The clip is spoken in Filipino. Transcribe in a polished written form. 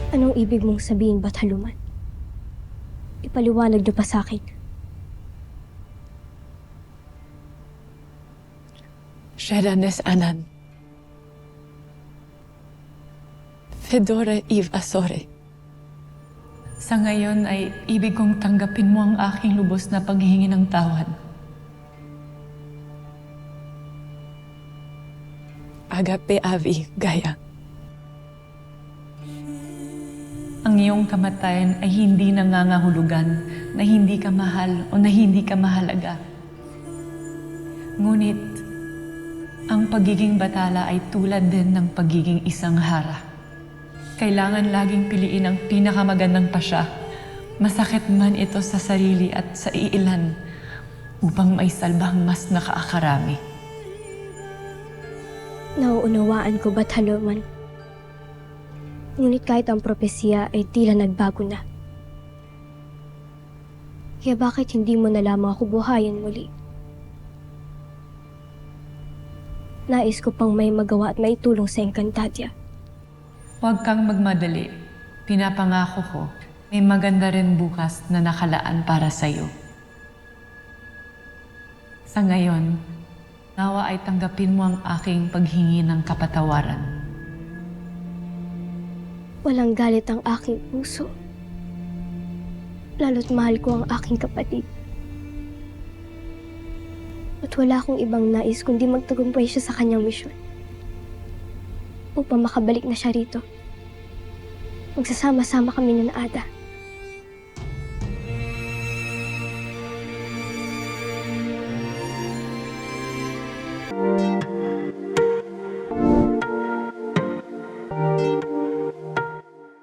Anong ibig mong sabihin, Bataluman? Ipaliwanag niyo pa sa akin. Sheranes Anan. Fedora Eve Asore. Sa ngayon ay ibig kong tanggapin mo ang aking lubos na paghihingi ng tawad. Agape Avi Gaya. Ang iyong kamatayan ay hindi nangangahulugan na hindi ka mahal o na hindi ka mahalaga. Ngunit, ang pagiging batala ay tulad din ng pagiging isang hara. Kailangan laging piliin ang pinakamagandang pasya, masakit man ito sa sarili at sa iilan, upang may salbang mas nakaakarami. Nauunawaan ko, Bataluman. Ngunit kahit ang propesiya ay tila nagbago na. Kaya bakit hindi mo na lamang ako buhayin muli? Nais ko pang may magawa at maitulong sa Encantadia. Huwag kang magmadali. Pinapangako ko, may maganda rin bukas na nakalaan para sa'yo. Sa ngayon, nawa ay tanggapin mo ang aking paghingi ng kapatawaran. Walang galit ang aking puso. Lalo't mahal ko ang aking kapatid. At wala akong ibang nais kundi magtagumpay siya sa kanyang misyon. Upang makabalik na siya rito. Magsasama-sama kami ni Ada.